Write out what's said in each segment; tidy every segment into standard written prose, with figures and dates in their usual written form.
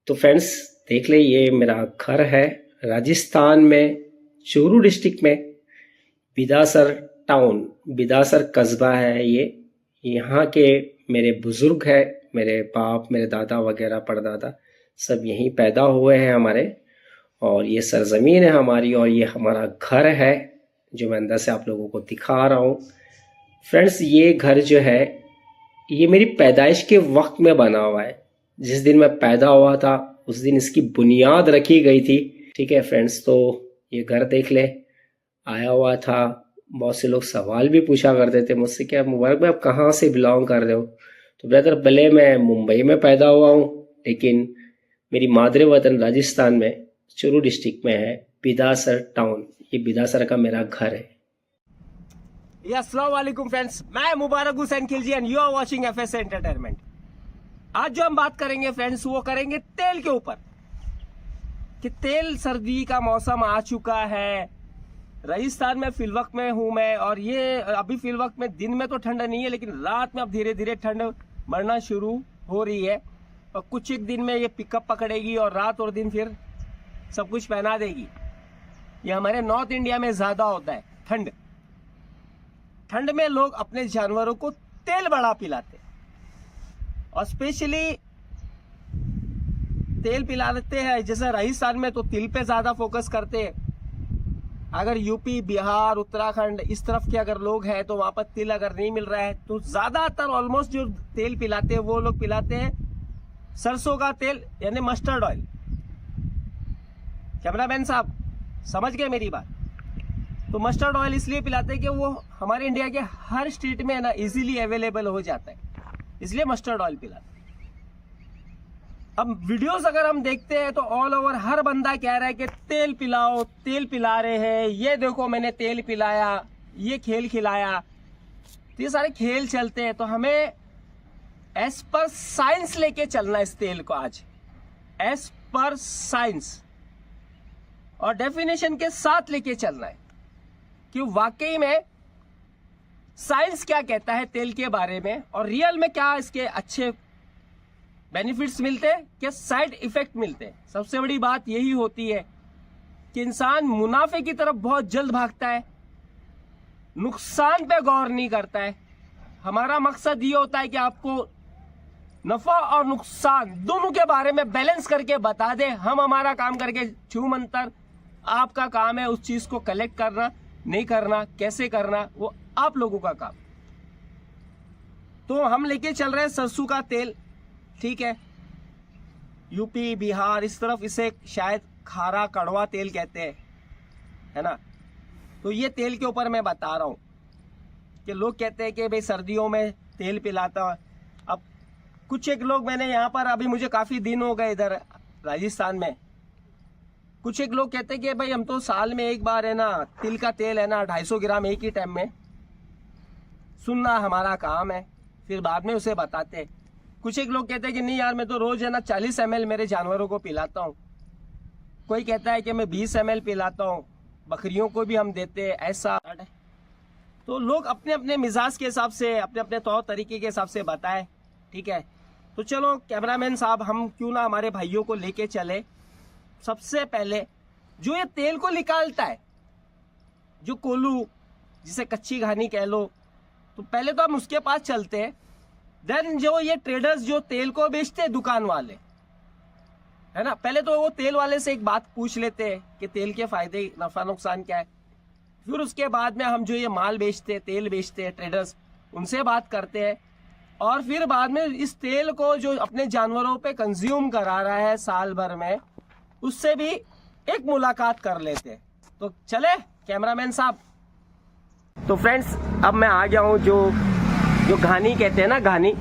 तो फ्रेंड्स देख ले, ये मेरा घर है राजस्थान में, चूरू डिस्ट्रिक्ट में, बिदासर टाउन, बिदासर कस्बा है ये। यहाँ के मेरे बुजुर्ग है, मेरे बाप, मेरे दादा वगैरह परदादा सब यहीं पैदा हुए हैं हमारे। और ये सरजमीन है हमारी, और ये हमारा घर है जो मैं अंदर से आप लोगों को दिखा रहा हूँ। फ्रेंड्स ये घर जो है ये मेरी पैदाइश के वक्त में बना हुआ है। जिस दिन मैं पैदा हुआ था उस दिन इसकी बुनियाद रखी गई थी। ठीक है फ्रेंड्स, तो ये घर देख ले, आया हुआ था। बहुत से लोग सवाल भी पूछा करते थे मुझसे, क्या मुबारक भाई आप कहाँ से बिलोंग कर रहे हो? तो ब्रदर भले मैं मुंबई में पैदा हुआ हूँ, लेकिन मेरी मादरे वतन राजस्थान में चूरू डिस्ट्रिक्ट में है, बिदासर टाउन। ये बिदासर का मेरा घर है। अस्सलाम वालेकुम फ्रेंड्स, मैं Mubarak Hussain Khilji and you are watching FS entertainment. आज जो हम बात करेंगे फ्रेंड्स, वो करेंगे तेल के ऊपर कि तेल, सर्दी का मौसम आ चुका है। राजस्थान में फिलवक्त में हूं मैं, और ये अभी फिलवक्त में दिन में तो ठंड नहीं है, लेकिन रात में अब धीरे धीरे ठंड बढ़ना शुरू हो रही है। और कुछ एक दिन में ये पिकअप पकड़ेगी और रात और दिन फिर सब कुछ पहना देगी। ये हमारे नॉर्थ इंडिया में ज्यादा होता है ठंड। ठंड में लोग अपने जानवरों को तेल बड़ा पिलाते, और स्पेशली तेल पिलाते हैं। जैसे राजस्थान में तो तिल पे ज्यादा फोकस करते हैं। अगर यूपी, बिहार, उत्तराखंड इस तरफ के अगर लोग हैं तो वहां पर तिल अगर नहीं मिल रहा है तो ज्यादातर ऑलमोस्ट जो तेल पिलाते हैं वो लोग पिलाते हैं सरसों का तेल, यानी मस्टर्ड ऑयल। कैमरामैन साहब समझ गए मेरी बात? तो मस्टर्ड ऑयल इसलिए पिलाते हैं कि वो हमारे इंडिया के हर स्टेट में है ना इजीली अवेलेबल हो जाता है, इसलिए मस्टर्ड ऑयल पिलाते हैं। अब वीडियोस अगर हम देखते हैं तो ऑल ओवर हर बंदा कह रहा है कि तेल पिलाओ, तेल पिला रहे हैं, ये देखो मैंने तेल पिलाया, ये खेल खिलाया। तो ये सारे खेल चलते हैं, तो हमें एज पर साइंस लेके चलना है इस तेल को आज, एज पर साइंस और डेफिनेशन के साथ लेके चलना है कि वाकई में साइंस क्या कहता है तेल के बारे में, और रियल में क्या इसके अच्छे बेनिफिट्स मिलते हैं, क्या साइड इफेक्ट मिलते हैं। सबसे बड़ी बात यही होती है कि इंसान मुनाफे की तरफ बहुत जल्द भागता है, नुकसान पे गौर नहीं करता है। हमारा मकसद ये होता है कि आपको नफा और नुकसान दोनों के बारे में बैलेंस करके बता दे। हम हमारा काम करके छू मंतर, आपका काम है उस चीज को कलेक्ट करना, नहीं करना, कैसे करना, वो आप लोगों का काम। तो हम लेके चल रहे हैं सरसों का तेल। ठीक है, यूपी, बिहार इस तरफ इसे शायद खारा कड़वा तेल कहते हैं, है ना। तो ये तेल के ऊपर मैं बता रहा हूं कि लोग कहते हैं कि भाई सर्दियों में तेल पिलाता है। अब कुछ एक लोग, मैंने यहाँ पर अभी मुझे काफी दिन हो गए इधर राजस्थान में, कुछ एक लोग कहते हैं कि भाई हम तो साल में एक बार है ना तिल का तेल है ना 250 ग्राम एक ही टाइम में, सुनना हमारा काम है, फिर बाद में उसे बताते हैं। कुछ एक लोग कहते हैं कि नहीं यार मैं तो रोज है ना 40 ml मेरे जानवरों को पिलाता हूँ। कोई कहता है कि मैं 20 ml पिलाता हूँ, बकरियों को भी हम देते हैं, ऐसा। तो लोग अपने अपने मिजाज के हिसाब से, अपने अपने तौर तरीके के हिसाब से बताएं। ठीक है, तो चलो कैमरामैन साहब हम क्यों ना हमारे भाइयों को लेके चले। सबसे पहले जो ये तेल को निकालता है, जो कोल्हू जिसे कच्ची घानी कह लो, तो पहले तो हम उसके पास चलते हैं। देन जो ये ट्रेडर्स जो तेल को बेचते हैं, दुकान वाले, है ना, पहले तो वो तेल वाले से एक बात पूछ लेते हैं कि तेल के फायदे, नफा नुकसान क्या है। फिर उसके बाद में हम जो ये माल बेचते हैं, तेल बेचते हैं, ट्रेडर्स, उनसे बात करते हैं। और फिर बाद में इस तेल को जो अपने जानवरों पे कंज्यूम करा रहा है साल भर में, उससे भी एक मुलाकात कर लेते हैं। तो चले कैमरामैन साहब। तो फ्रेंड्स अब मैं आ गया हूँ जो घानी कहते हैं ना, घानी।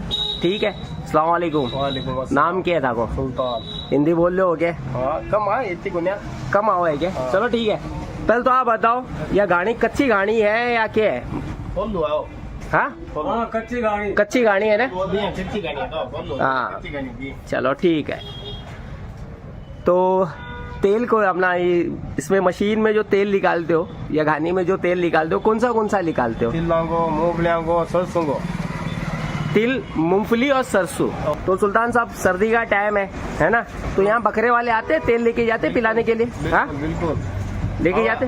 ठीक है, अस्सलाम वालेकुम। वालेकुम। नाम क्या है थाको? सुल्तान। हिंदी बोल रहे हो क्या? हाँ, कम आ इतनी गुनिया कम आओ है क्या? चलो ठीक है, पहले तो आप बताओ यह घानी कच्ची घानी है या क्या है? बोल दो आओ। हाँ कच्ची गाड़ी, कच्ची घानी है ना? कच्ची गाड़ी है तो बोल दो। हाँ। कच्ची गाड़ी दी। चलो ठीक है। तो तेल को अपना इसमें मशीन में जो तेल निकालते हो या घानी में जो तेल निकालते हो, कौन सा निकालते हो? तिलों को, मूंगफलियों को, सरसों को। तिल, मूंगफली और सरसों। तो सुल्तान साहब सर्दी का टाइम है ना, तो यहाँ बकरे वाले आते हैं, तेल लेके जाते हैं पिलाने के लिए। हाँ बिल्कुल लेके जाते।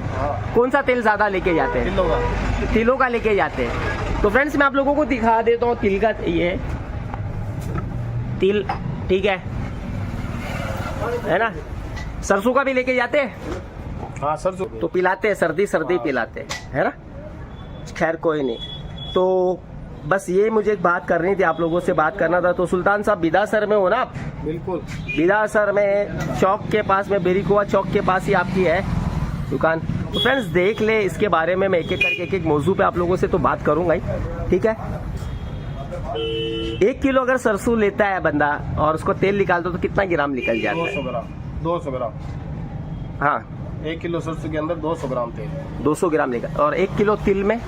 कौन सा तेल ज्यादा लेके जाते हैं? तिलों का लेके जाते हैं। तो फ्रेंड्स मैं आप लोगों को दिखा देता हूँ तिल का। ये तिल ठीक है ना। सरसों का भी लेके जाते हैं। हाँ सरसों तो पिलाते हैं, सर्दी पिलाते हैं, है ना। खैर कोई नहीं, तो बस ये मुझे एक बात करनी थी, आप लोगों से बात करना था। तो सुल्तान साहब बिदासर में हो ना आप? बिल्कुल बिदासर में चौक के पास में, बेरीकुआ चौक के पास ही आपकी है दुकान। तो फ्रेंड्स देख ले इसके बारे में, मैं एक एक करके एक मौजू पे आप लोगों से तो बात करूंगा ही, ठीक है। 1 किलो अगर सरसों लेता है बंदा और उसको तेल निकालता तो कितना ग्राम निकल जाता है? 200 ग्राम। हाँ 1 किलो सरसों के अंदर 200 ग्राम तेल। 200 ग्राम निकल, और 1 किलो तिल में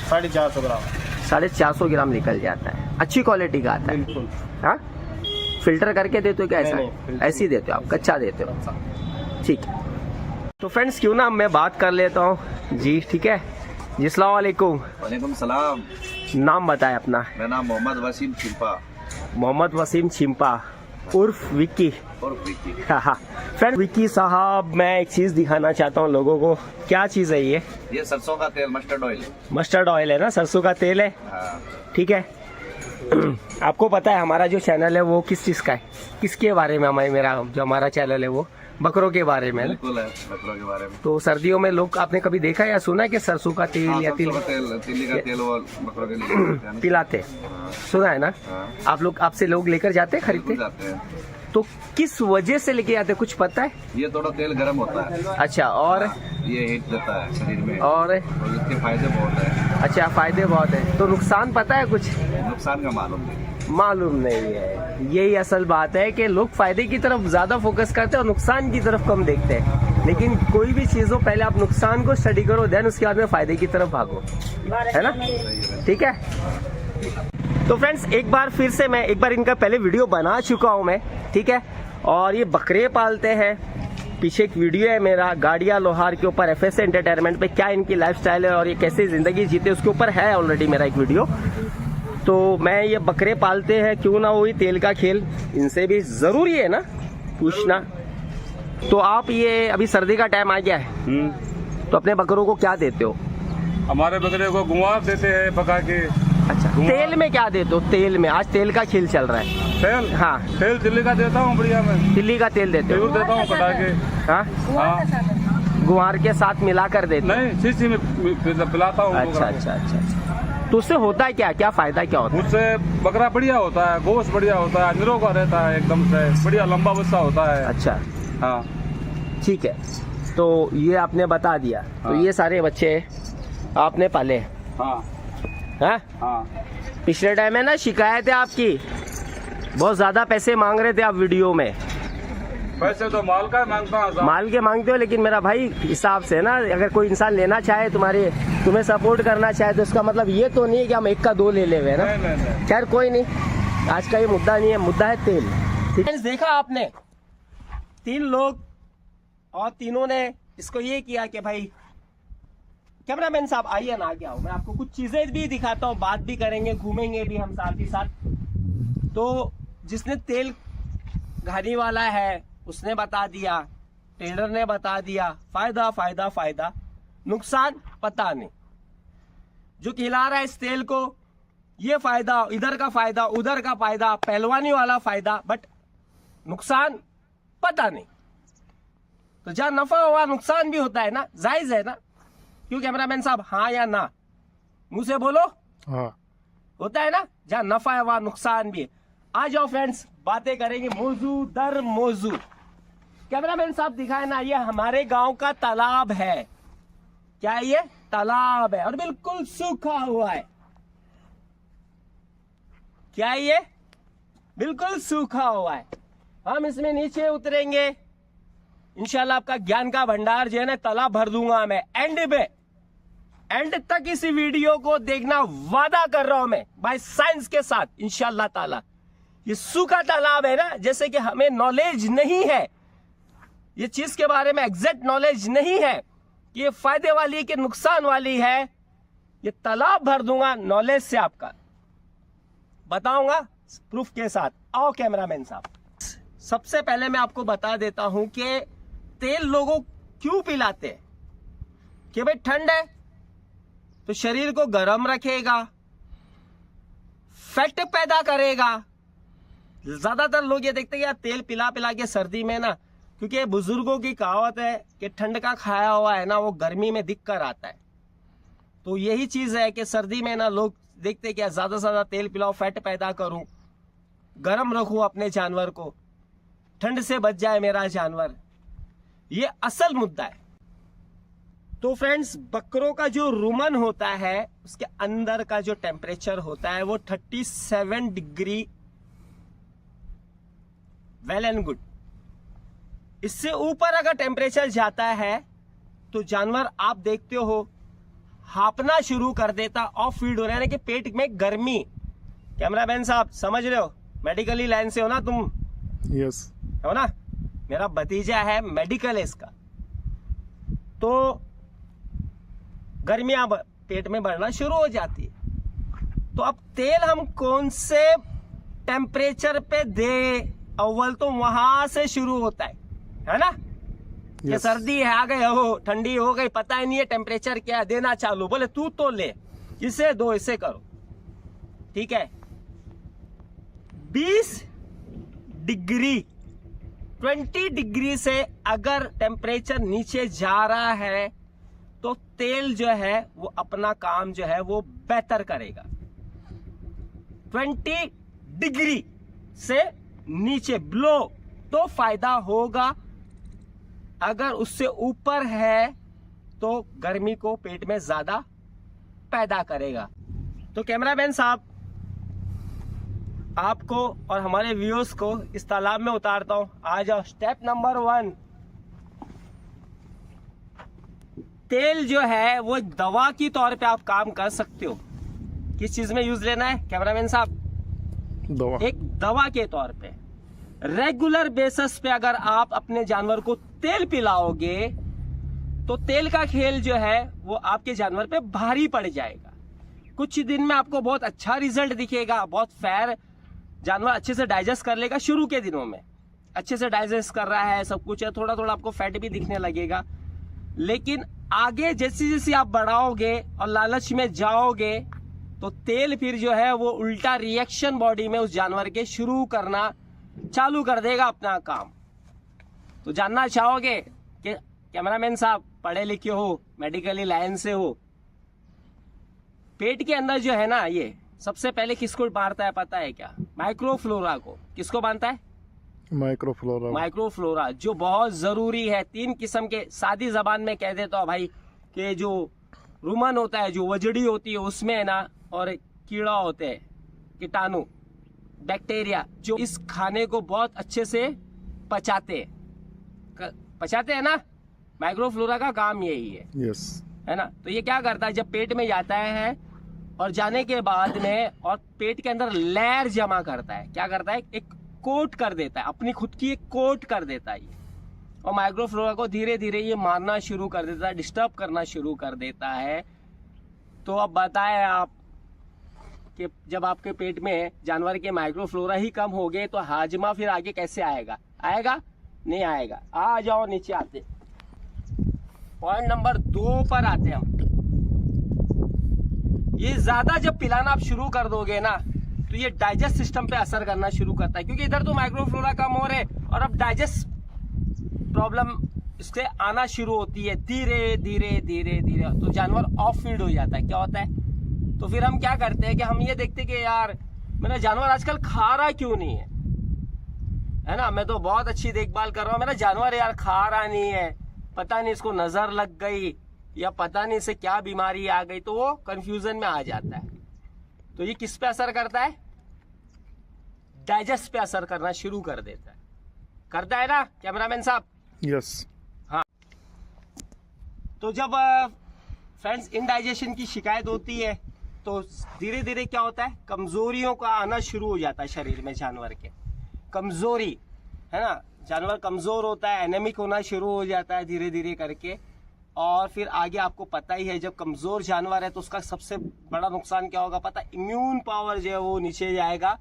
450 ग्राम। 450 ग्राम निकल जाता है। अच्छी क्वालिटी का आता है। बिल्कुल। हाँ फिल्टर करके देते हो क्या? ऐसा नहीं, ऐसे ही देते हो आप, कच्चा देते हो? ठीक है। तो फ्रेंड्स क्यों ना मैं बात कर लेता हूँ जी, ठीक है जी। अस्सलाम वालेकुम। वालेकुम सलाम। नाम बताएं अपना। मेरा नाम मोहम्मद वसीम चिंपा मोहम्मद वसीम चिंपा उर्फ विक्की। और विक्की। हाँ फ्रेंड विक्की साहब, मैं एक चीज दिखाना चाहता हूँ लोगों को। क्या चीज है ये? सरसों का तेल, मस्टर्ड ऑयल है। मस्टर्ड ऑयल है ना, सरसों का तेल है। हाँ। ठीक है। आपको पता है हमारा जो चैनल है वो किस चीज का है, किसके बारे में? हमारा चैनल है वो बकरों के बारे में। बिल्कुल है, बकरों के बारे में। तो सर्दियों में लोग, आपने कभी देखा या सुना है कि सरसों का तेल या तिल तिल का तेल और बकरों के लिए पिलाते? सुना है ना। हाँ। आप लोग, आपसे लोग लेकर जाते हैं, खरीदते जाते हैं। तो किस वजह से लेके आते, कुछ पता है? ये थोड़ा तेल गर्म होता है। अच्छा, और ये हीट देता है शरीर में, और इसके फायदे बहुत है। अच्छा, फायदे बहुत है। तो नुकसान पता है कुछ? नुकसान का मालूम नहीं है। यही असल बात है कि लोग फायदे की तरफ ज्यादा फोकस करते हैं और नुकसान की तरफ कम देखते हैं। लेकिन कोई भी चीज हो, पहले आप नुकसान को स्टडी करो, देन उसके बाद में फायदे की तरफ भागो, है ना। ठीक है। तो फ्रेंड्स एक बार फिर से मैं एक बार इनका पहले वीडियो बना चुका हूं मैं, ठीक है। और ये बकरे पालते हैं। पीछे एक वीडियो है मेरा गाड़िया लोहार के ऊपर, FS एंटरटेनमेंट पे, क्या इनकी लाइफस्टाइल है और ये कैसे जिंदगी जीते उसके ऊपर है ऑलरेडी मेरा एक वीडियो। तो मैं ये बकरे पालते हैं, क्यों ना हुई तेल का खेल, इनसे भी जरूरी है ना पूछना। तो आप ये अभी सर्दी का टाइम आ गया है, तो अपने बकरों को क्या देते हो? हमारे बकरे को गुआर देते हैं पका के। अच्छा, तेल में क्या देते हो? तेल में आज तेल का खेल चल रहा है। तेल? हाँ, तेल दिल्ली का देता हूँ, बढ़िया में दिल्ली का तेल देते हो? देता हूँ कटा के। हाँ, गुआर के साथ मिला कर देते? नहीं, शीशी में पिलाता हूँ। अच्छा अच्छा अच्छा। तो उससे होता है क्या, क्या फायदा क्या होता है? उससे बकरा बढ़िया होता है, गोश्त बढ़िया होता है, निरोगा रहता है, एकदम से बढ़िया लंबा बच्चा होता है। अच्छा हाँ ठीक है। तो ये आपने बता दिया। हाँ। तो ये सारे बच्चे आपने पाले? हाँ हाँ। हाँ। पिछले टाइम है ना शिकायत है आपकी, बहुत ज्यादा पैसे मांग रहे थे आप वीडियो में। पैसे तो माल का मांगता हूँ। माल के मांगते हो, लेकिन मेरा भाई हिसाब से ना, अगर कोई इंसान लेना चाहे तुम्हें सपोर्ट करना चाहे, तो इसका मतलब ये तो नहीं है कि हम एक का दो ले ले हुए ना। नहीं। खैर कोई नहीं, आज का ये मुद्दा नहीं है, मुद्दा है तेल। ठीक है। देखा आपने 3 लोग और तीनों ने इसको ये किया कि भाई कैमरामैन साहब आइए ना, आगे आओ, मैं आपको कुछ चीजें भी दिखाता हूँ, बात भी करेंगे, घूमेंगे भी हम साथ ही साथ। तो जिसने तेल घानी वाला है उसने बता दिया, ट्रेडर ने बता दिया, फायदा फायदा फायदा, नुकसान पता नहीं। जो खिला रहा है इस तेल को, ये फायदा, इधर का फायदा, उधर का फायदा, पहलवानी वाला फायदा, बट नुकसान पता नहीं। तो जहां नफा हुआ नुकसान भी होता है ना, जायज है ना। क्यों कैमरामैन साहब, हाँ या ना? मुंह से बोलो। हाँ होता है ना, जहां नफा है वहां नुकसान भी है। आ जाओ फ्रेंड्स, बातें करेंगे मौजू दर मौजू। कैमरामैन साहब दिखाए ना, ये हमारे गांव का तालाब है। क्या है ये? तालाब है, और बिल्कुल सूखा हुआ है। क्या है ये? बिल्कुल सूखा हुआ है। हम इसमें नीचे उतरेंगे, इंशाल्लाह आपका ज्ञान का भंडार जो है ना, तालाब भर दूंगा मैं। एंड तक इस वीडियो को देखना, वादा कर रहा हूं मैं भाई साइंस के साथ, इंशाल्लाह ताला। ये सूखा तालाब है ना, जैसे कि हमें नॉलेज नहीं है, ये चीज के बारे में एग्जैक्ट नॉलेज नहीं है कि ये फायदे वाली है कि नुकसान वाली है। ये तालाब भर दूंगा नॉलेज से आपका। बताऊंगा प्रूफ के साथ। आओ कैमरामैन साहब, सबसे पहले मैं आपको बता देता हूं कि तेल लोगों क्यों पिलाते हैं। कि भाई ठंड है तो शरीर को गर्म रखेगा, फैट पैदा करेगा। ज्यादातर लोग ये देखते हैं यार तेल पिला पिला के सर्दी में ना, क्योंकि बुजुर्गों की कहावत है कि ठंड का खाया हुआ है ना वो गर्मी में दिख कर आता है। तो यही चीज है कि सर्दी में ना लोग देखते हैं कि ज्यादा से ज्यादा तेल पिलाओ, फैट पैदा करूं, गर्म रखूं अपने जानवर को, ठंड से बच जाए मेरा जानवर। ये असल मुद्दा है। तो फ्रेंड्स, बकरों का जो रुमन होता है उसके अंदर का जो टेम्परेचर होता है वो 37 डिग्री वेल एंड गुड। इससे ऊपर अगर टेम्परेचर जाता है तो जानवर आप देखते हो हांपना शुरू कर देता, ऑफ फीड हो रहा है, यानी कि पेट में गर्मी। कैमरामैन साहब समझ रहे हो, मेडिकली लाइन से हो ना तुम? यस। हो ना, मेरा भतीजा है मेडिकल इसका। तो गर्मियां पेट में बढ़ना शुरू हो जाती है। तो अब तेल हम कौन से टेम्परेचर पे दे, अव्वल तो वहां से शुरू होता है ना? ये सर्दी है, आ गए हो, ठंडी हो गई, पता ही नहीं है टेम्परेचर क्या है, देना चालू, बोले तू तो ले, इसे दो, इसे करो, ठीक है। 20 डिग्री 20 डिग्री से अगर टेम्परेचर नीचे जा रहा है तो तेल जो है वो अपना काम जो है वो बेहतर करेगा। 20 डिग्री से नीचे ब्लो तो फायदा होगा, अगर उससे ऊपर है तो गर्मी को पेट में ज्यादा पैदा करेगा। तो कैमरामैन साहब, आपको और हमारे व्यूअर्स को इस तालाब में उतारता हूं। आ जाओ। स्टेप नंबर 1, तेल जो है वो दवा की तौर पे आप काम कर सकते हो। किस चीज में यूज लेना है कैमरामैन साहब? दवा। एक दवा के तौर पे रेगुलर बेसिस पे अगर आप अपने जानवर को तेल पिलाओगे तो तेल का खेल जो है वो आपके जानवर पे भारी पड़ जाएगा। कुछ ही दिन में आपको बहुत अच्छा रिजल्ट दिखेगा, बहुत फेयर, जानवर अच्छे से डाइजेस्ट कर लेगा। शुरू के दिनों में अच्छे से डाइजेस्ट कर रहा है, सब कुछ है, थोड़ा थोड़ा आपको फैट भी दिखने लगेगा। लेकिन आगे जैसे जैसे आप बढ़ाओगे और लालच में जाओगे तो तेल फिर जो है वो उल्टा रिएक्शन बॉडी में उस जानवर के शुरू करना चालू कर देगा अपना काम। तो जानना चाहोगे कि कैमरामैन साहब पढ़े लिखे हो, मेडिकली लाइन से हो, पेट के अंदर जो है ना ये सबसे पहले किसको मारता है पता है क्या? माइक्रोफ्लोरा को। किसको बांधता है? माइक्रोफ्लोरा। माइक्रोफ्लोरा, जो बहुत जरूरी है। 3 किस्म के, सादी जबान में कह देता हूँ भाई, कि जो रुमन होता है, जो वजड़ी होती है उसमें है ना, और कीड़ा होते हैं, कीटाणु, बैक्टीरिया, जो इस खाने को बहुत अच्छे से पचाते हैं ना। माइक्रोफ्लोरा का काम यही है। यस। है ना? तो ये क्या करता है, जब पेट में जाता है और जाने के बाद में और पेट के अंदर लेयर जमा करता है, क्या करता है, एक कोट कर देता है, अपनी खुद की एक कोट कर देता है ये। और माइक्रोफ्लोरा को धीरे धीरे ये मारना शुरू कर देता है, डिस्टर्ब करना शुरू कर देता है। तो अब बताएं आप कि जब आपके पेट में जानवर के माइक्रोफ्लोरा ही कम हो गए तो हाजमा फिर आगे कैसे आएगा? आएगा? नहीं आएगा। आ जाओ, नीचे आते, पॉइंट नंबर 2 पर आते हैं हम। ये ज्यादा जब पिलाना आप शुरू कर दोगे ना तो ये डाइजेस्ट सिस्टम पे असर करना शुरू करता है, क्योंकि इधर तो माइक्रोफ्लोरा कम हो रहे और अब डाइजेस्ट प्रॉब्लम इससे आना शुरू होती है धीरे धीरे धीरे धीरे। तो जानवर ऑफ फीड हो जाता है। क्या होता है? तो फिर हम क्या करते हैं कि हम ये देखते हैं कि यार मेरा जानवर आजकल खा रहा क्यों नहीं है ना? मैं तो बहुत अच्छी देखभाल कर रहा हूँ, मेरा जानवर यार खा रहा नहीं है, पता नहीं इसको नजर लग गई या पता नहीं इसे क्या बीमारी आ गई। तो वो कंफ्यूजन में आ जाता है। तो ये किस पे असर करता है? डाइजेस्ट पे असर करना शुरू कर देता है। करता है ना कैमरामैन साहब? यस। हाँ। तो जब फ्रेंड्स इनडाइजेशन की शिकायत होती है तो धीरे धीरे क्या होता है, कमजोरियों का आना शुरू हो जाता है शरीर में जानवर के। कमजोरी है ना, जानवर कमजोर होता है, एनेमिक होना शुरू हो जाता है धीरे धीरे करके। और फिर आगे आपको पता ही है जब कमजोर जानवर है तो उसका सबसे बड़ा नुकसान क्या होगा पता है? इम्यून पावर जो है वो नीचे जाएगा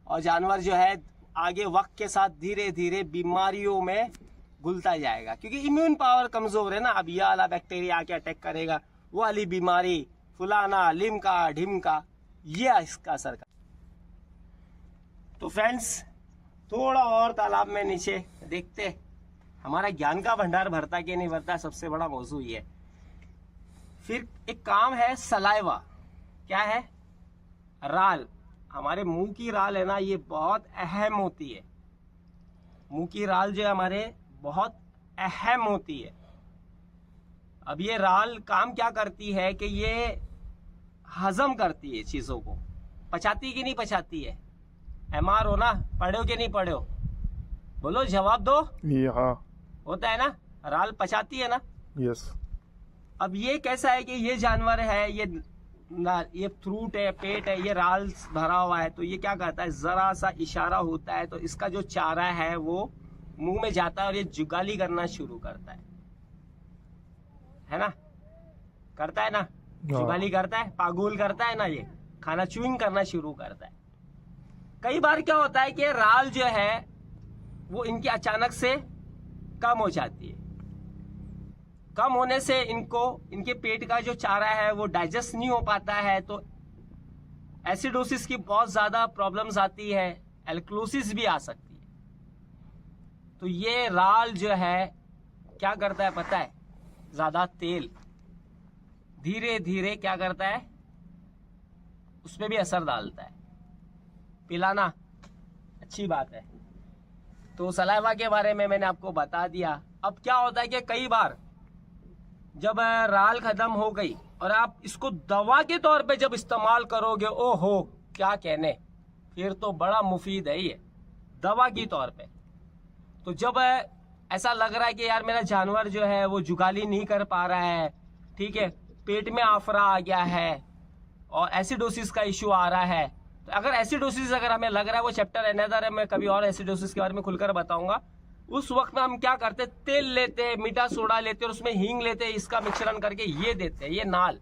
और जानवर जो है आगे वक्त के साथ धीरे धीरे बीमारियों में घुलता जाएगा, क्योंकि इम्यून पावर कमजोर है ना। अब यह वाला बैक्टीरिया आके अटैक करेगा, वो वाली बीमारी, फुलाना, लिमका, ढिमका, ये इसका असर कर। तो फ्रेंड्स थोड़ा और तालाब में नीचे देखते हमारा ज्ञान का भंडार भरता कि नहीं भरता, सबसे बड़ा मौजू ये है। फिर एक काम है सलाइवा, क्या है? राल। हमारे मुंह की राल है ना, ये बहुत अहम होती है। मुंह की राल जो है हमारे बहुत अहम होती है। अब ये राल काम क्या करती है कि ये हजम करती है चीजों को, पचाती कि नहीं पचाती है? एमआर हो ना, पढ़े हो कि नहीं पढ़े हो? बोलो, जवाब दो। हाँ। होता है ना, राल पचाती है ना। यस। अब ये कैसा है कि ये जानवर है, ये फ्रूट है, पेट है, ये राल भरा हुआ है, तो ये क्या करता है, जरा सा इशारा होता है तो इसका जो चारा है वो मुंह में जाता है और ये जुगाली करना शुरू करता है ना? करता है ना, जुगाली करता है, पागुल करता है ना, ये खाना च्यूइंग करना शुरू करता है। कई बार क्या होता है कि राल जो है वो इनकी अचानक से कम हो जाती है। कम होने से इनके पेट का जो चारा है वो डाइजेस्ट नहीं हो पाता है, तो एसिडोसिस की बहुत ज्यादा प्रॉब्लम्स आती है, एल्कलोसिस भी आ सकती है। तो ये राल जो है क्या करता है पता है? ज्यादा तेल धीरे धीरे क्या करता है, उसमें भी असर डालता है। पिलाना अच्छी बात है। तो सलाइवा के बारे में मैंने आपको बता दिया। अब क्या होता है कि कई बार जब राल खत्म हो गई और आप इसको दवा के तौर पे जब इस्तेमाल करोगे, ओहो क्या कहने, फिर तो बड़ा मुफीद है ये दवा की तौर पे। तो जब ऐसा लग रहा है कि यार मेरा जानवर जो है वो जुगाली नहीं कर पा रहा है, ठीक है, पेट में आफरा आ गया है और एसिडोसिस का इश्यू आ रहा है, तो अगर एसिडोसिस अगर हमें लग रहा है, वो चैप्टर अनदर है, मैं कभी और एसिडोसिस के बारे में खुलकर बताऊंगा। उस वक्त में हम क्या करते, तेल लेते हैं, मीठा सोडा लेते हैं और उसमें हींग लेते हैं, इसका मिश्रण करके ये देते हैं, ये नाल,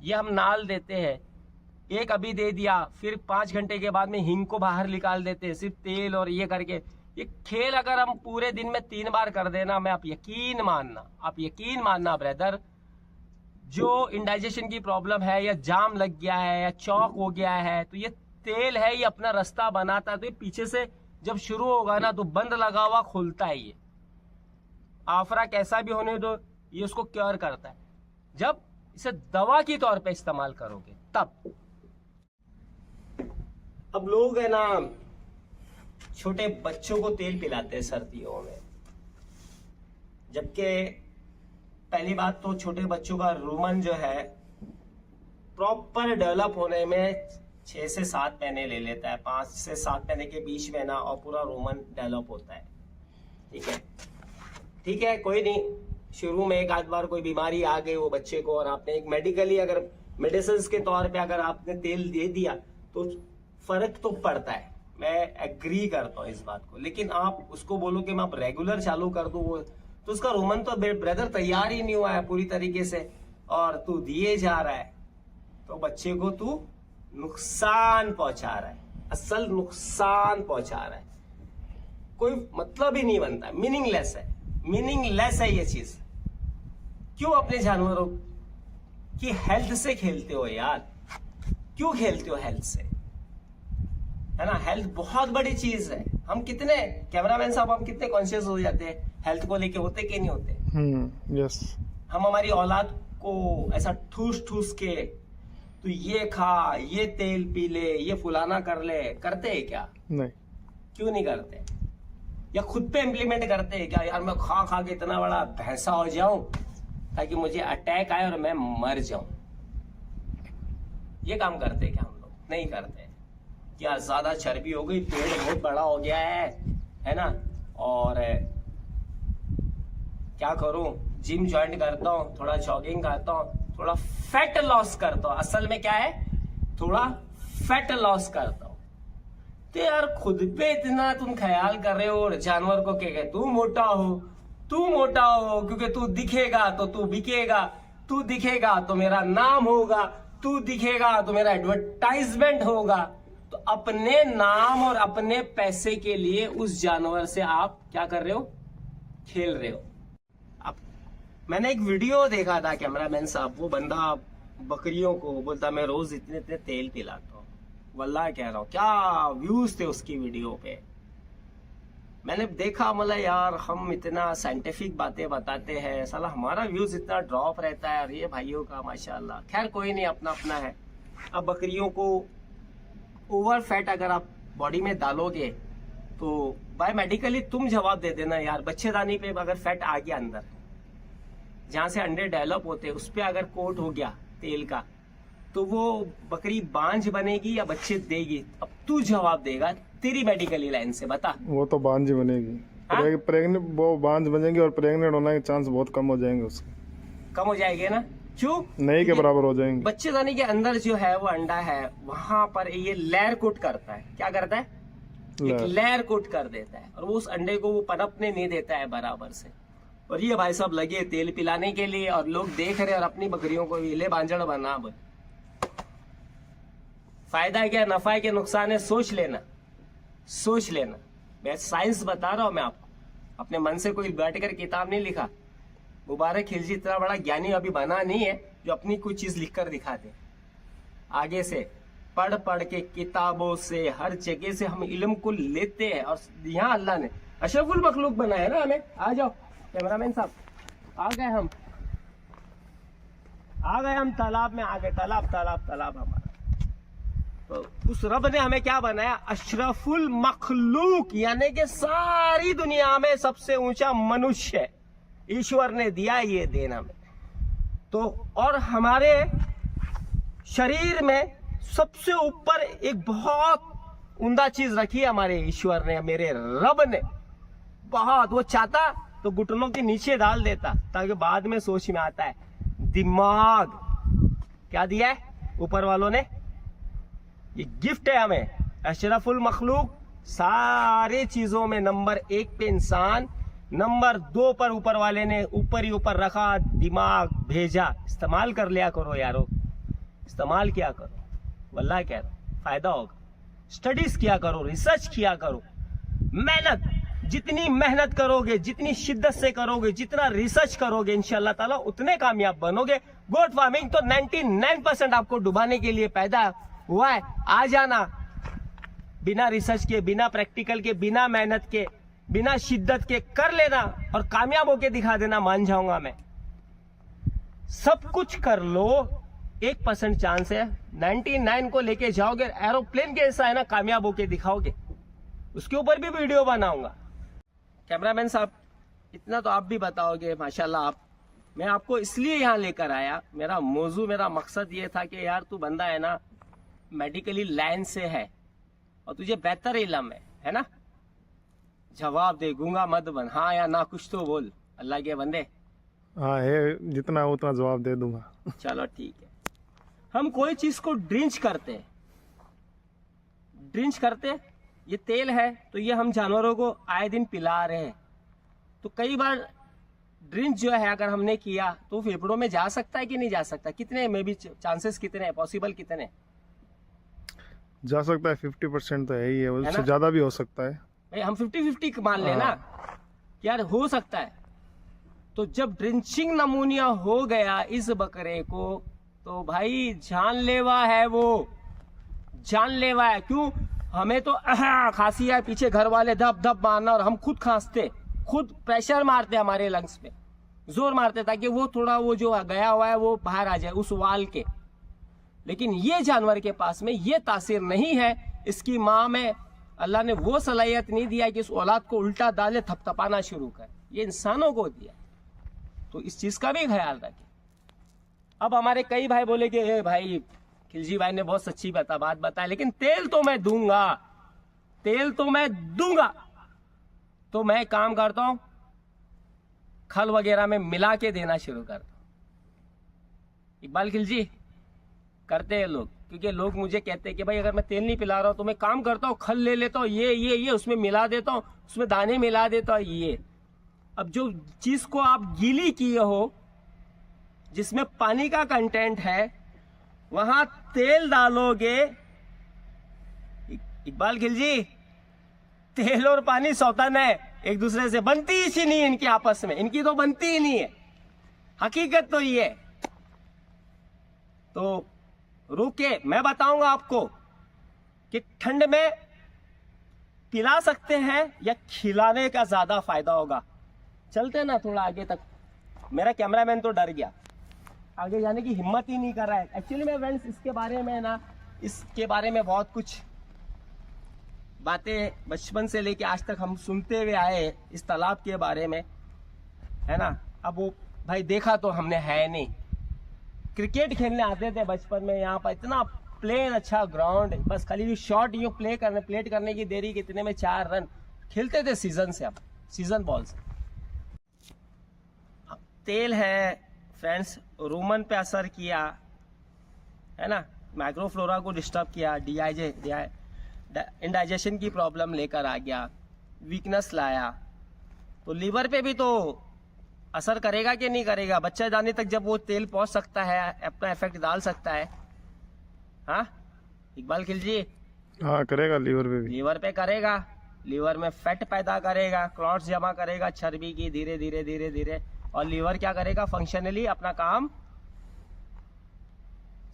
ये हम नाल देते हैं। एक अभी दे दिया, फिर 5 घंटे के बाद में हींग को बाहर निकाल देते हैं, सिर्फ तेल और ये करके। ये खेल अगर हम पूरे दिन में 3 बार कर देना, मैं आप यकीन मानना ब्रदर, जो इंडाइजेशन की प्रॉब्लम है या जाम लग गया है या चौक हो गया है, तो ये तेल है, ये अपना रास्ता बनाता है। तो ये पीछे से जब शुरू होगा ना तो बंद लगा हुआ खुलता है। ये आफरा कैसा भी होने दो, ये उसको क्योर करता है। जब इसे दवा के तौर पे इस्तेमाल करोगे तब। अब लोग है ना छोटे बच्चों को तेल पिलाते हैं सर्दियों में, जबकि पहली बात तो छोटे बच्चों का रूमन जो है प्रॉपर डेवलप होने में 6 से 7 महीने ले लेता है। 5 से 7 महीने के बीच में ना और पूरा रूमन डेवलप होता है। ठीक है, कोई नहीं, शुरू में एक आध बार कोई बीमारी आ गई वो बच्चे को और आपने एक मेडिकली अगर मेडिसिन के तौर पे अगर आपने तेल दे दिया तो फर्क तो पड़ता है, मैं एग्री करता हूँ इस बात को। लेकिन आप उसको बोलो कि मैं आप रेगुलर चालू कर दूं, वो तो उसका रोमन तो ब्रदर तैयार ही नहीं हुआ है पूरी तरीके से और तू दिए जा रहा है, तो बच्चे को तू नुकसान पहुंचा रहा है, असल नुकसान पहुंचा रहा है। कोई मतलब ही नहीं बनता, मीनिंगलेस है ये चीज। क्यों अपने जानवरों की हेल्थ से खेलते हो यार? क्यों खेलते हो हेल्थ से? है ना, हेल्थ बहुत बड़ी चीज है। हम कितने कैमरामैन साहब, हम कितने कॉन्शियस हो जाते हैं हेल्थ को लेके, होते कि नहीं होते? यस। हम हमारी औलाद को ऐसा ठूस के तो ये खा, ये तेल पी ले, ये फुलाना कर ले, करते हैं क्या? नहीं। क्यों नहीं करते? या खुद पे इम्प्लीमेंट करते हैं क्या? यार मैं खा के इतना बड़ा भैंसा हो जाऊं ताकि मुझे अटैक आए और मैं मर जाऊं। ये काम करते क्या हम लोग? नहीं करते। क्या ज्यादा चर्बी हो गई, पेट बहुत बड़ा हो गया है ना, और क्या करूं, जिम ज्वाइन करता हूं, थोड़ा जॉगिंग करता हूं, थोड़ा फैट लॉस करता हूं। असल में क्या है, थोड़ा फैट लॉस करता हूं। तो यार खुद पे इतना तुम ख्याल कर रहे हो और जानवर को क्या कहते, तू मोटा हो, तू मोटा हो क्योंकि तू दिखेगा तो तू बिकेगा, तू दिखेगा तो मेरा नाम होगा, तू दिखेगा तो मेरा एडवर्टाइजमेंट होगा। तो अपने नाम और अपने पैसे के लिए उस जानवर से आप क्या कर रहे हो, खेल रहे हो। अब मैंने एक वीडियो देखा था कैमरामैन साहब, वो बंदा बकरियों को बोलता मैं रोज इतने इतने तेल पिलाता हूँ। वल्लाह कह रहा हूँ, क्या व्यूज थे उसकी वीडियो पे। मैंने देखा मतलब यार हम इतना साइंटिफिक बातें बताते हैं, साला हमारा व्यूज इतना ड्रॉप रहता है। और ये भाइयों का माशाल्लाह, खैर कोई नहीं, अपना अपना है। अब बकरियों को ओवर फैट अगर आप बॉडी में डालोगे तो बायोमेडिकली तुम जवाब दे देना यार, बच्चेदानी पे अगर फैट आ गया अंदर, जहां से अंडे डेवलप होते हैं उस पर अगर कोट हो गया तेल का, तो वो बकरी बांझ बनेगी या बच्चे देगी? अब तू जवाब देगा तेरी मेडिकली लाइन से, बता। वो तो बांझ ही बनेगी। हाँ? प्रेग्नेंट वो बांझ बनेगी और प्रेग्नेंट होने के चांस बहुत कम हो जाएंगे उसके, कम हो जाएंगे ना? क्यों? नहीं के बराबर हो जाएंगे। बच्चेदानी के अंदर जो है वो अंडा है, वहां पर ये लेयर कोट करता है। क्या करता है? एक लेयर कोट कर देता है और वो उस अंडे को वो पनपने नहीं देता है बराबर से। और ये भाई साहब लगे तेल पिलाने के लिए और लोग देख रहे और अपनी बकरियों को ले बांझड़ बना। फायदा है क्या, नफा है क्या, नुकसान है, सोच लेना, सोच लेना। मैं साइंस बता रहा हूं मैं आपको, अपने मन से कोई बैठकर किताब नहीं लिखा। मुबारक खिलजी इतना बड़ा ज्ञानी अभी बना नहीं है जो अपनी कोई चीज लिखकर दिखा दे। आगे से पढ़ पढ़ के किताबों से हर जगह से हम इल्म को लेते हैं। और यहाँ अल्लाह ने अशरफुल मखलूक बनाया ना हमें। आ जाओ कैमरामैन साहब, आ गए हम, आ गए हम तालाब में, आ गए। तालाब तालाब तालाब हमारा। तो उस रब ने हमें क्या बनाया, अशरफुल मखलूक, यानी कि सारी दुनिया में सबसे ऊंचा मनुष्य ईश्वर ने दिया ये देन हमें। तो और हमारे शरीर में सबसे ऊपर एक बहुत उम्दा चीज रखी है हमारे ईश्वर ने, मेरे रब ने। बहुत वो चाहता तो घुटनों के नीचे डाल देता ताकि बाद में सोच में आता है। दिमाग क्या दिया है ऊपर वालों ने, ये गिफ्ट है हमें। अशरफुल मखलूक, सारे चीजों में नंबर 1 पे इंसान, नंबर 2 पर ऊपर वाले ने ऊपर ही ऊपर रखा दिमाग भेजा। इस्तेमाल कर लिया करो यारो, इस्तेमाल किया करो, वल्लाह कह रहा हूं फायदा होगा। स्टडीज किया करो, रिसर्च किया करो, मेहनत, जितनी मेहनत करोगे, जितनी शिद्दत से करोगे, जितना रिसर्च करोगे, इंशाअल्लाह ताला उतने कामयाब बनोगे। गोट फार्मिंग तो 99% आपको डुबाने के लिए पैदा हुआ है। आ जाना बिना रिसर्च के, बिना प्रैक्टिकल के, बिना मेहनत के, बिना शिद्दत के कर लेना और कामयाब होके दिखा देना, मान जाऊंगा मैं। सब कुछ कर लो, 1% चांस है, 99 को लेके जाओगे, एरोप्लेन के ऐसा है ना, कामयाब होके दिखाओगे। उसके ऊपर भी वीडियो बनाऊंगा। कैमरामैन साहब इतना तो आप भी बताओगे माशाल्लाह। आप, मैं आपको इसलिए यहाँ लेकर आया, मेरा मौजू, मेरा मकसद ये था कि यार तू बंदा है ना, मेडिकली लाइन से है और तुझे बेहतर इल्म है ना, जवाब दे, गूंगा मत बन, हाँ या ना कुछ तो बोल। अल्लाह के बंदे, हाँ है, जितना उतना जवाब दे दूंगा। चलो ठीक है। हम कोई चीज को ड्रिंच करते हैं, ड्रिंच करते, ये तेल है तो ये हम जानवरों को आए दिन पिला रहे हैं। तो कई बार ड्रिंच जो है अगर हमने किया तो फेफड़ों में जा सकता है कि नहीं जा सकता? कितने में भी चांसेस कितने हैं, पॉसिबल कितने? जा सकता है, 50% तो है ही है, उससे ज्यादा भी हो सकता है। भाई हम 50-50 मान लेना यार, हो सकता है। तो जब ड्रिंचिंग नमूनिया हो गया इस बकरे को, तो भाई जानलेवा है वो, जानलेवा है। क्यों? हमें तो खांसी है, पीछे घर वाले धप धप मारना और हम खुद खांसते, खुद प्रेशर मारते हमारे लंग्स पे, जोर मारते ताकि वो थोड़ा वो जो गया हुआ है वो बाहर आ जाए उस वाल के। लेकिन ये जानवर के पास में ये तासीर नहीं है। इसकी माँ में अल्लाह ने वो सलाहियत नहीं दिया कि इस औलाद को उल्टा डाले, थपथपाना शुरू कर। ये इंसानों को दिया। तो इस चीज का भी ख्याल रखें। अब हमारे कई भाई बोले कि ए भाई खिलजी भाई ने बहुत सच्ची बात बताई, लेकिन तेल तो मैं दूंगा, तेल तो मैं दूंगा। तो मैं काम करता हूं, खल वगैरह में मिला के देना शुरू करता हूं। इकबाल खिलजी करते हैं लोग, क्योंकि लोग मुझे कहते हैं कि भाई अगर मैं तेल नहीं पिला रहा हूं तो मैं काम करता हूं, खल ले लेता हूं, ये उसमें मिला देता हूं, उसमें दाने मिला देता हूं। ये अब जो चीज को आप गीली किए हो, जिसमें पानी का कंटेंट है, वहां तेल डालोगे। इकबाल खिलजी, तेल और पानी सौतन है, एक दूसरे से बनती ही नहीं इनकी आपस में, इनकी तो बनती ही नहीं है। हकीकत तो ये है। तो रुके, मैं बताऊंगा आपको कि ठंड में पिला सकते हैं या खिलाने का ज्यादा फायदा होगा। चलते ना थोड़ा आगे तक। मेरा कैमरामैन तो डर गया, आगे जाने की हिम्मत ही नहीं कर रहा है। एक्चुअली मैं फ्रेंड्स इसके बारे में बहुत कुछ बातें बचपन से लेके आज तक हम सुनते हुए आए इस तालाब के बारे में, है ना। अब वो भाई देखा तो हमने है नहीं। क्रिकेट खेलने आते थे बचपन में, यहाँ पर इतना प्लेन अच्छा ग्राउंड, बस खाली शॉट यूं प्लेट करने की देरी, कितने में 4 रन खेलते थे सीजन से, अब सीजन बॉल से। अब तेल है फ्रेंड्स, रूमन पे असर किया, है ना, माइक्रोफ्लोरा को डिस्टर्ब किया, इंडाइजेशन की प्रॉब्लम लेकर आ गया, वीकनेस लाया, तो लीवर पे भी तो असर करेगा कि नहीं करेगा। बच्चा जाने तक जब वो तेल पहुंच सकता है, अपना इफेक्ट डाल सकता है। हाँ इकबाल खिलजी, हाँ करेगा, लीवर पे भी, लीवर पे करेगा, लीवर में फैट पैदा करेगा, क्लॉट्स जमा करेगा चर्बी की, धीरे धीरे, और लीवर क्या करेगा, फंक्शनली अपना काम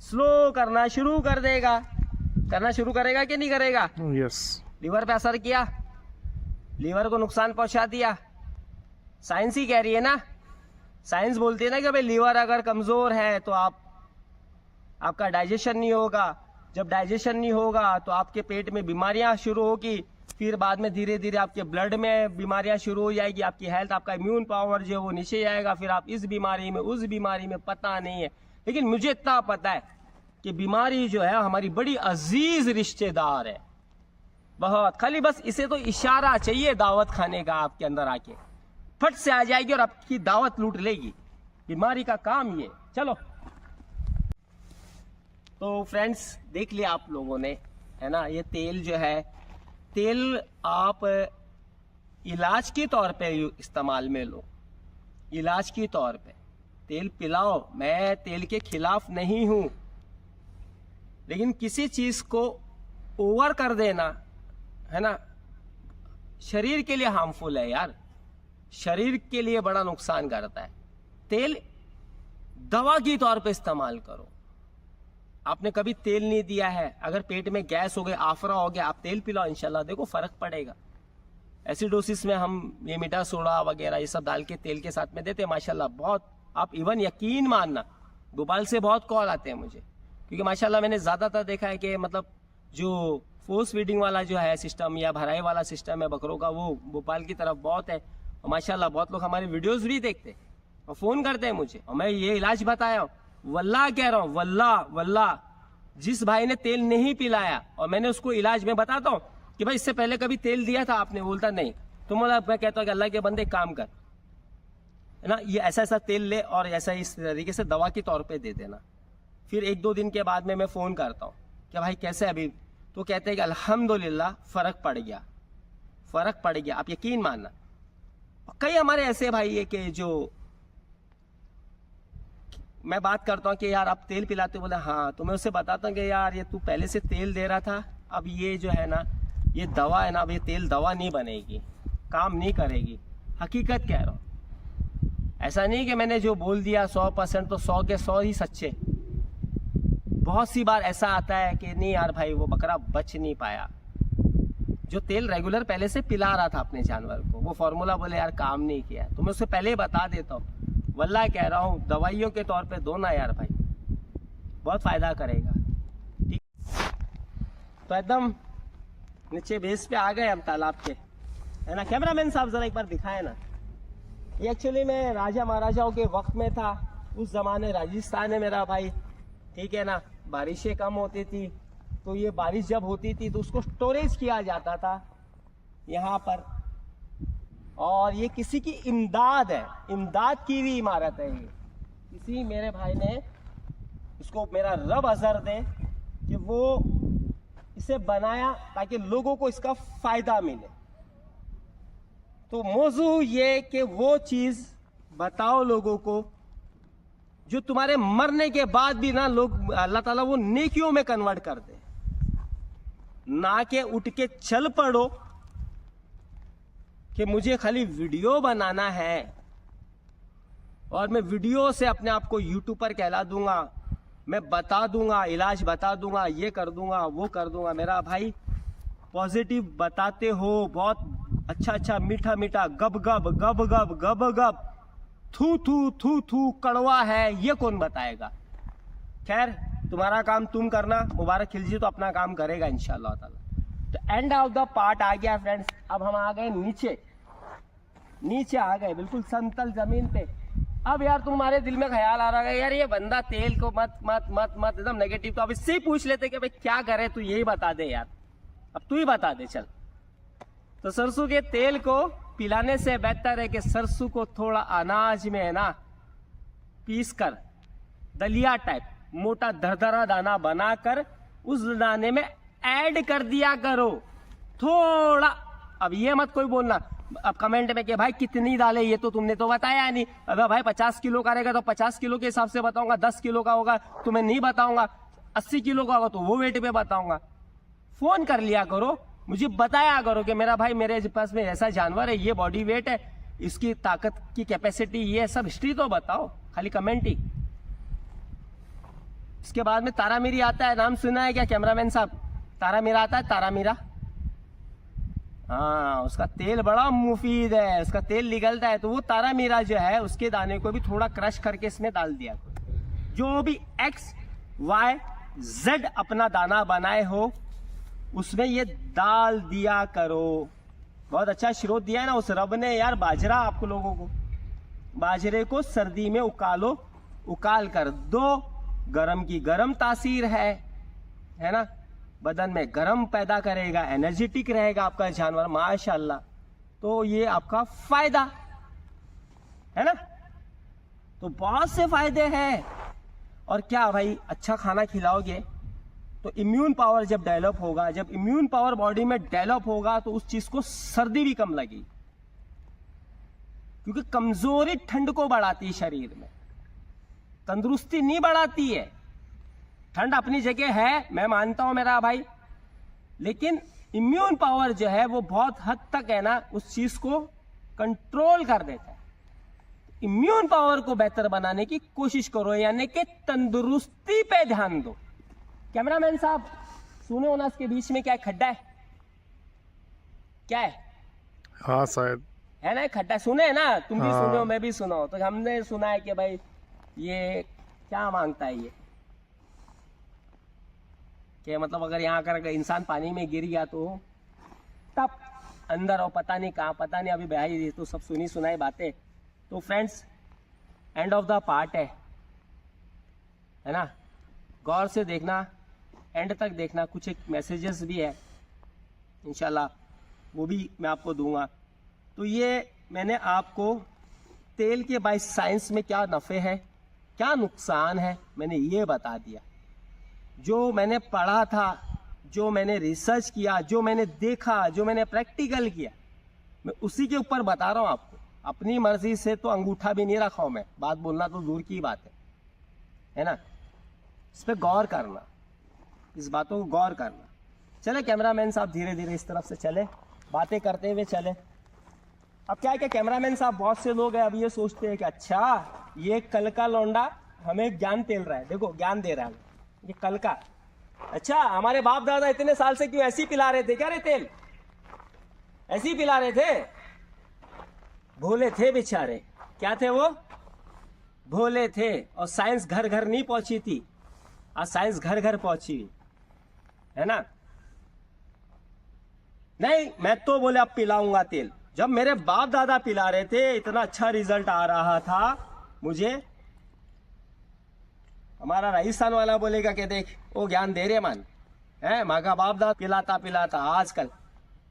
स्लो करना शुरू कर देगा। करना शुरू करेगा कि नहीं करेगा? यस। लीवर पे असर किया, लीवर को नुकसान पहुंचा दिया। साइंस ही कह रही है ना, साइंस बोलती है ना कि भाई लीवर अगर कमजोर है तो आपका डाइजेशन नहीं होगा, जब डाइजेशन नहीं होगा तो आपके पेट में बीमारियां शुरू होगी, फिर बाद में धीरे धीरे आपके ब्लड में बीमारियां शुरू हो जाएगी, आपकी हेल्थ, आपका इम्यून पावर जो है वो नीचे जाएगा, फिर आप इस बीमारी में उस बीमारी में, पता नहीं है। लेकिन मुझे इतना पता है कि बीमारी जो है हमारी बड़ी अजीज रिश्तेदार है, बहुत। खाली बस इसे तो इशारा चाहिए दावत खाने का, आपके अंदर आके फट से आ जाएगी और आपकी दावत लूट लेगी। बीमारी का काम ये। चलो तो फ्रेंड्स देख लिया आप लोगों ने, है ना। ये तेल जो है, तेल आप इलाज के तौर पे इस्तेमाल में लो, इलाज के तौर पे तेल पिलाओ। मैं तेल के खिलाफ नहीं हूं, लेकिन किसी चीज को ओवर कर देना, है ना, शरीर के लिए हार्मफुल है यार, शरीर के लिए बड़ा नुकसान करता है। तेल दवा के तौर पे इस्तेमाल करो। आपने कभी तेल नहीं दिया है, अगर पेट में गैस हो गई, आफरा हो गया, आप तेल पिलाओ, इंशाल्लाह देखो फर्क पड़ेगा। एसिडोसिस में हम ये मीठा सोडा वगैरह ये सब डाल के तेल के साथ में देते हैं, माशाल्लाह बहुत। आप इवन यकीन मानना, भोपाल से बहुत कॉल आते हैं मुझे, क्योंकि माशाल्लाह मैंने ज्यादातर देखा है कि मतलब जो फोर्स फीडिंग वाला जो है सिस्टम या भराई वाला सिस्टम है बकरों का, वो भोपाल की तरफ बहुत है। और माशाल्लाह बहुत लोग हमारे वीडियोस भी देखते और फोन करते हैं मुझे, और मैं ये इलाज बताया हूँ, वल्लाह कह रहा हूँ, वल्लाह जिस भाई ने तेल नहीं पिलाया और मैंने उसको इलाज में बताता हूँ कि भाई इससे पहले कभी तेल दिया था आपने, बोलता नहीं, तो मैं कहता हूँ कि अल्लाह के बंदे काम कर, है ना, ये ऐसा तेल ले और ऐसा इस तरीके से दवा के तौर पे दे देना। फिर 1-2 दिन के बाद में मैं फोन करता हूँ कि भाई कैसे अभी, तो कहते हैं कि अल्हम्दुलिल्लाह फर्क पड़ गया, आप यकीन मानना। कई हमारे ऐसे भाई है कि जो मैं बात करता हूँ कि यार आप तेल पिलाते, बोले हाँ, तो मैं उससे बताता हूँ कि यार ये तू पहले से तेल दे रहा था, अब ये जो है ना, ये दवा है ना, अब ये तेल दवा नहीं बनेगी, काम नहीं करेगी। हकीकत कह रहा हूँ, ऐसा नहीं कि मैंने जो बोल दिया 100%, तो 100 के 100 ही सच्चे। बहुत सी बार ऐसा आता है कि नहीं यार भाई वो बकरा बच नहीं पाया, जो तेल रेगुलर पहले से पिला रहा था अपने जानवर को, वो फॉर्मूला बोले यार काम नहीं किया, तो मैं उससे पहले ही बता देता हूँ। वल्लाह कह रहा हूँ, दवाइयों के तौर पे दो ना यार भाई, बहुत फायदा करेगा। ठीक, तो एकदम नीचे बेस पे आ गए हम तालाब के, है ना। कैमरामैन साहब जरा एक बार दिखाए ना। ये एक्चुअली मैं राजा महाराजाओं के वक्त में था, उस जमाने राजस्थान है मेरा भाई, ठीक है ना। बारिशें कम होती थी, तो ये बारिश जब होती थी तो उसको स्टोरेज किया जाता था यहाँ पर, और ये किसी की इमदाद है, इमदाद की भी इमारत है ये। किसी मेरे भाई ने इसको, मेरा रब अजर दे कि वो इसे बनाया ताकि लोगों को इसका फायदा मिले, तो मौजू ये कि वो चीज बताओ लोगों को जो तुम्हारे मरने के बाद भी ना लोग अल्लाह ताला वो नेकियों में कन्वर्ट कर दे, ना के उठ के चल पड़ो कि मुझे खाली वीडियो बनाना है और मैं वीडियो से अपने आप को यूट्यूबर कहला दूंगा, मैं बता दूंगा, इलाज बता दूंगा, ये कर दूंगा, वो कर दूंगा। मेरा भाई पॉजिटिव बताते हो, बहुत अच्छा अच्छा मीठा मीठा गब गब गब गब गब गब थू थू थू थू कड़वा है, ये कौन बताएगा। खैर तुम्हारा काम तुम करना, मुबारक खिलजी तो अपना काम करेगा इंशाअल्लाह ताला। तो एंड ऑफ द पार्ट आ गया फ्रेंड्स। अब हम आ गए नीचे आ गए बिल्कुल समतल जमीन पे। अब यार तुम्हारे दिल में ख्याल आ रहा है यार ये बंदा तेल को मत मत मत मत एकदम नेगेटिव, तो अब इससे ही पूछ लेते कि भाई क्या करे, तू यही बता दे यार, अब तू ही बता दे चल। तो सरसों के तेल को पिलाने से बेहतर है कि सरसों को थोड़ा अनाज में है ना पीस कर दलिया टाइप मोटा दरदरा दाना बनाकर उस दाने में ऐड कर दिया करो थोड़ा। अब ये मत कोई बोलना अब कमेंट में कि भाई कितनी डाले, ये तो तुमने तो बताया नहीं। अगर भाई 50 किलो का रहेगा तो 50 किलो के हिसाब से बताऊंगा, 10 किलो का होगा तो मैं नहीं बताऊंगा, 80 किलो का होगा तो वो वेट पे बताऊंगा। फोन कर लिया करो, मुझे बताया करो कि मेरा भाई मेरे पास में ऐसा जानवर है, ये बॉडी वेट है, इसकी ताकत की कैपेसिटी ये सब हिस्ट्री तो बताओ, खाली कमेंट ही। इसके बाद में तारा मीरा आता है, नाम सुना है क्या कैमरामैन साहब? तारा मीरा आता है, तारा मीरा। हाँ उसका तेल बड़ा मुफीद है, उसका तेल निकलता है। तो वो तारा मीरा जो है उसके दाने को भी थोड़ा क्रश करके इसमें डाल दिया करो। जो भी XYZ अपना दाना बनाए हो उसमें ये डाल दिया करो। बहुत अच्छा स्रोत दिया है ना उस रब ने यार, बाजरा आप लोगों को। बाजरे को सर्दी में उकालो, उकाल कर दो, गरम की गरम तासीर है ना, बदन में गरम पैदा करेगा, एनर्जेटिक रहेगा आपका जानवर माशाल्लाह। तो ये आपका फायदा है ना, तो बहुत से फायदे हैं। और क्या भाई अच्छा खाना खिलाओगे तो इम्यून पावर जब डेवलप होगा, जब इम्यून पावर बॉडी में डेवलप होगा तो उस चीज को सर्दी भी कम लगेगी, क्योंकि कमजोरी ठंड को बढ़ाती है शरीर में, तंदुरुस्ती नहीं बढ़ाती है। ठंड अपनी जगह है मैं मानता हूं मेरा भाई, लेकिन इम्यून पावर जो है वो बहुत हद तक है ना उस चीज को कंट्रोल कर देता है। इम्यून पावर को बेहतर बनाने की कोशिश करो, यानी कि तंदुरुस्ती पे ध्यान दो। कैमरामैन साहब सुने हो ना इसके बीच में क्या है, खड्डा है, क्या है? हाँ शायद है ना खड्डा, सुने है ना, तुम भी सुने हो मैं भी सुना हो। तो हमने सुना है कि भाई ये क्या मांगता है ये, कि मतलब अगर यहाँ कर इंसान पानी में गिर गया तो तब अंदर और पता नहीं कहाँ, पता नहीं अभी भाई ये तो सब सुनी सुनाई बातें। तो friends end of the part है ना, गौर से देखना, एंड तक देखना, कुछ एक मैसेजेस भी है इंशाल्लाह वो भी मैं आपको दूंगा। तो ये मैंने आपको तेल के बाय साइंस में क्या नफ़े हैं क्या नुकसान है मैंने ये बता दिया। जो मैंने पढ़ा था, जो मैंने रिसर्च किया, जो मैंने देखा, जो मैंने प्रैक्टिकल किया, मैं उसी के ऊपर बता रहा हूँ आपको। अपनी मर्जी से तो अंगूठा भी नहीं रखा हूँ मैं, बात बोलना तो दूर की बात है ना। इस पर गौर करना, इस बातों को गौर करना। चले कैमरामैन साहब धीरे धीरे इस तरफ से चले, बातें करते हुए चले। अब क्या है कि कैमरामैन साहब बहुत से लोग हैं अब ये सोचते हैं कि अच्छा ये कल का लौंडा हमें ज्ञान तेल रहा है, देखो ज्ञान दे रहा है ये कल का। अच्छा हमारे बाप दादा इतने साल से क्यों ऐसे ही पिला रहे थे क्या रे तेल, ऐसे ही पिला रहे थे? भोले थे बेचारे, क्या थे वो? भोले थे। और साइंस घर घर नहीं पहुंची थी, आज साइंस घर घर पहुंची है ना। नहीं मैं तो बोले अब पिलाऊंगा तेल, जब मेरे बाप दादा पिला रहे थे इतना अच्छा रिजल्ट आ रहा था मुझे। हमारा राजस्थान वाला बोलेगा कि देख वो ज्ञान दे रहे मन है, माँ का बाप दादा पिलाता पिलाता आजकल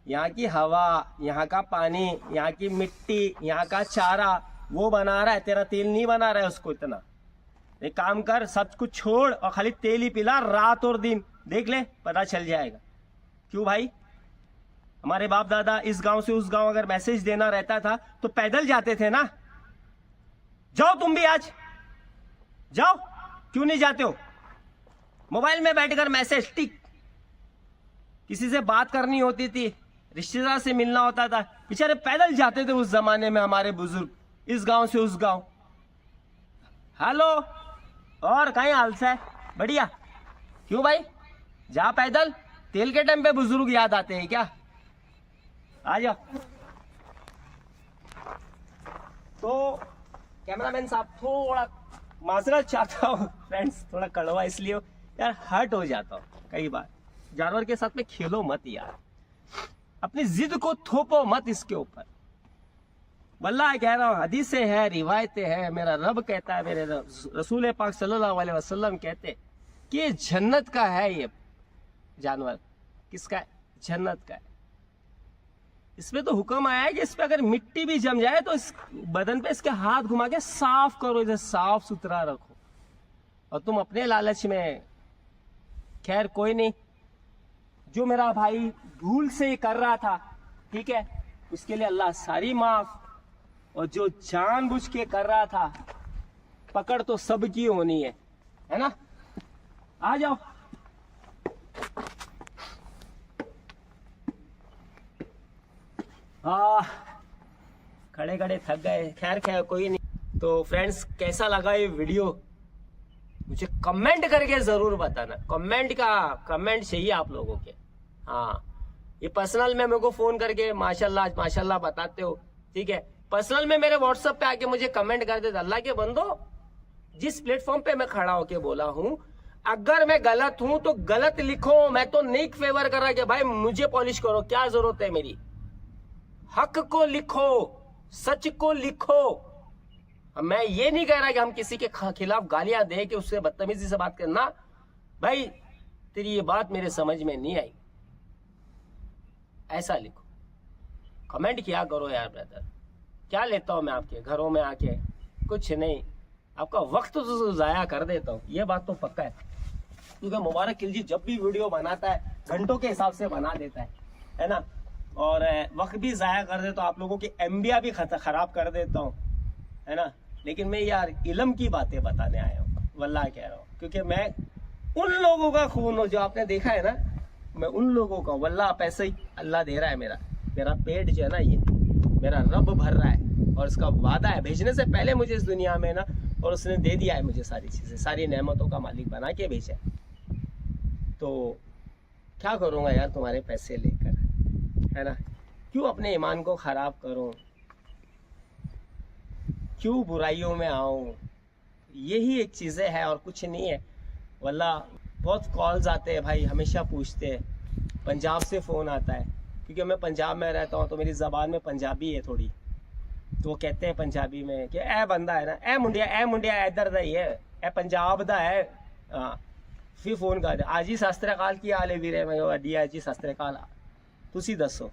यहाँ की हवा, यहाँ का पानी, यहाँ की मिट्टी, यहाँ का चारा वो बना रहा है, तेरा तेल नहीं बना रहा है उसको। इतना एक काम कर, सब कुछ छोड़ और खाली तेल ही पिला रात और दिन, देख ले पता चल जाएगा। क्यों भाई? हमारे बाप दादा इस गांव से उस गांव अगर मैसेज देना रहता था तो पैदल जाते थे ना। जाओ तुम भी आज, जाओ, क्यों नहीं जाते हो? मोबाइल में बैठकर मैसेज टिक, किसी से बात करनी होती थी, रिश्तेदार से मिलना होता था, बेचारे पैदल जाते थे उस जमाने में हमारे बुजुर्ग, इस गांव से उस गांव। हेलो, और कहीं हाल से बढ़िया? क्यों भाई, जा पैदल। तेल के टाइम पे बुजुर्ग याद आते हैं क्या? आ जाओ। तो कैमरामैन साहब थोड़ा माजरत चाहता हूँ फ्रेंड्स, थोड़ा कड़वा इसलिए यार हर्ट हो जाता हूँ कई बार। जानवर के साथ में खेलो मत यार, अपनी जिद को थोपो मत इसके ऊपर। वल्लाह कह रहा हूँ, हदीसें है, रिवायतें हैं, मेरा रब कहता है, मेरे रसूल पाक सल्लल्लाहु अलैहि वसल्लम कहते कि ये जन्नत का है। ये जानवर किसका है? जन्नत का है। इसमें तो हुक्म आया है कि इस पे अगर मिट्टी भी जम जाए तो इस बदन पे इसके हाथ घुमा के साफ करो, इसे साफ सुथरा रखो। और तुम अपने लालच में, खैर कोई नहीं, जो मेरा भाई भूल से कर रहा था, ठीक है, उसके लिए अल्लाह सारी माफ। और जो जानबूझ के कर रहा था, पकड़ तो सबकी होनी है ना? आ जाओ। खड़े खड़े थक गए, खैर खैर कोई नहीं। तो फ्रेंड्स, कैसा लगा ये वीडियो मुझे कमेंट करके जरूर बताना। कमेंट चाहिए आप लोगों के। हाँ, ये पर्सनल में मेरे को फोन करके माशाल्लाह माशाल्लाह बताते हो, ठीक है, पर्सनल में मेरे व्हाट्सएप पे आके मुझे कमेंट कर देते। अल्लाह के बंदो, जिस प्लेटफॉर्म पे मैं खड़ा होके बोला हूँ, अगर मैं गलत हूं तो गलत लिखो। मैं तो नहीं फेवर कर रहा कि भाई मुझे पॉलिश करो, क्या जरूरत है मेरी? हक को लिखो, सच को लिखो। मैं ये नहीं कह रहा कि हम किसी के खिलाफ गालियां दे के उससे बदतमीजी से बात करना। भाई तेरी ये बात मेरे समझ में नहीं आई, ऐसा लिखो। कमेंट किया करो यार ब्रदर, क्या लेता हूं मैं आपके घरों में आके? कुछ नहीं, आपका वक्त तो जाया कर देता हूं, ये बात तो पक्का है। क्योंकि मुबारक खिलजी जब भी वीडियो बनाता है घंटों के हिसाब से बना देता है ना, और वक्त भी जाया कर देता हूं, आप लोगों की एमबिया भी खराब कर देता हूं, है ना। लेकिन मैं यार इल्म की बातें बताने आया हूँ, वल्लाह कह रहा हूँ, क्योंकि मैं उन लोगों का खून हो जो आपने देखा है ना, मैं उन लोगों का, वल्लाह पैसे ही अल्लाह दे रहा है। मेरा पेट जो है ना, ये मेरा रब भर रहा है, और इसका वादा है भेजने से पहले मुझे इस दुनिया में ना, और उसने दे दिया है मुझे सारी चीजें, सारी नेमतों का मालिक बना के भेजा है। तो क्या करूँगा यार तुम्हारे पैसे लेकर, है ना? क्यों अपने ईमान को खराब करूं, क्यों बुराइयों में आऊं? यही एक चीजें है और कुछ नहीं है। वल्लाह बहुत कॉल्स आते हैं भाई, हमेशा पूछते हैं। पंजाब से फ़ोन आता है, क्योंकि मैं पंजाब में रहता हूँ तो मेरी ज़बान में पंजाबी है थोड़ी, तो वो कहते हैं पंजाबी में कि ए बंदा है ना, ए मुंडिया इधर दा ही है, ए पंजाब दा है। हाँ, फिर फ़ोन कर दे, आज ही शास्त्रकाल की हाल है वीरे, मैं अड्डिया जी शास्त्रकाल, तुसी दसो।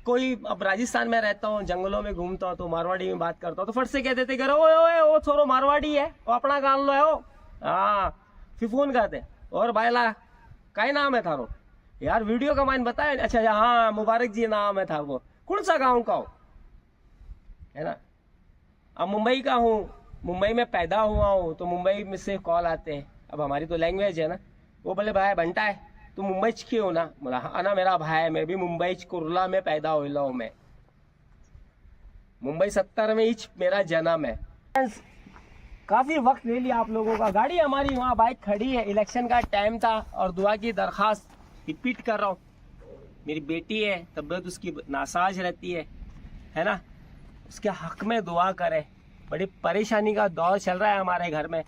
कोई, अब राजस्थान में रहता हूँ, जंगलों में घूमता हूँ तो मारवाड़ी में बात करता हूँ, तो फट से कह देते कि ओए वो छोरो मारवाड़ी है, वो अपना कान लो है वो। हाँ, फिर फोन करते, और भाईला का नाम है थारो? यार वीडियो का मान बताया। अच्छा हाँ, मुबारक जी नाम है था वो, कौन सा गाँव का हो, है ना? अब मुंबई का हूँ, मुंबई में पैदा हुआ हूँ, तो मुंबई में से कॉल आते हैं। अब हमारी तो लैंग्वेज है ना, वो बोले भाई बंटा है तो मुंबई की हो ना? बोला हाँ ना, मेरा भाई है, मैं भी मुंबई कुर्ला में पैदा हुआ हूँ, मैं मुंबई 70 में ही मेरा जन्म है। काफी वक्त ले लिया आप लोगों का, गाड़ी हमारी वहाँ बाइक खड़ी है, इलेक्शन का टाइम था, और दुआ की दरखास्त रिपीट कर रहा हूँ। मेरी बेटी है, तबीयत उसकी नासाज रहती है ना, उसके हक में दुआ करें। बड़ी परेशानी का दौर चल रहा है हमारे घर में,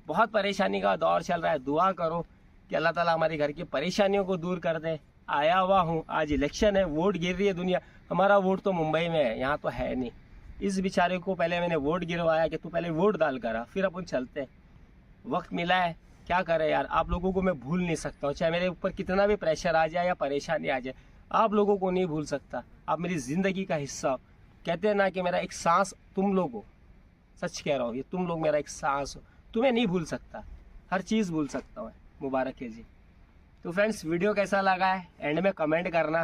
बहुत परेशानी का दौर चल रहा है। दुआ करो कि अल्लाह ताला हमारे घर की परेशानियों को दूर कर दे। आया हुआ हूँ, आज इलेक्शन है, वोट गिर रही है दुनिया, हमारा वोट तो मुंबई में है, यहाँ तो है नहीं। इस बेचारे को पहले मैंने वोट गिरवाया कि तू पहले वोट डाल करा, फिर अपन चलते। वक्त मिला है, क्या करे यार, आप लोगों को मैं भूल नहीं सकता हूँ, चाहे मेरे ऊपर कितना भी प्रेशर आ जाए या परेशानी आ जाए, आप लोगों को नहीं भूल सकता। आप मेरी ज़िंदगी का हिस्सा हो। कहते हैं ना कि मेरा एक सांस तुम लोग हो, सच कह रहा हूँ, ये तुम लोग मेरा एक सांस हो। तुम्हें नहीं भूल सकता, हर चीज़ भूल सकता हूँ। मुबारक है जी, तो फ्रेंड्स वीडियो कैसा लगा है एंड में कमेंट करना,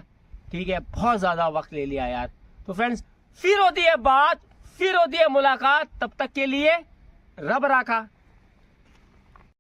ठीक है। बहुत ज़्यादा वक्त ले लिया यार। तो फ्रेंड्स फिर होती है बात, फिर होती है मुलाकात, तब तक के लिए रब राखा।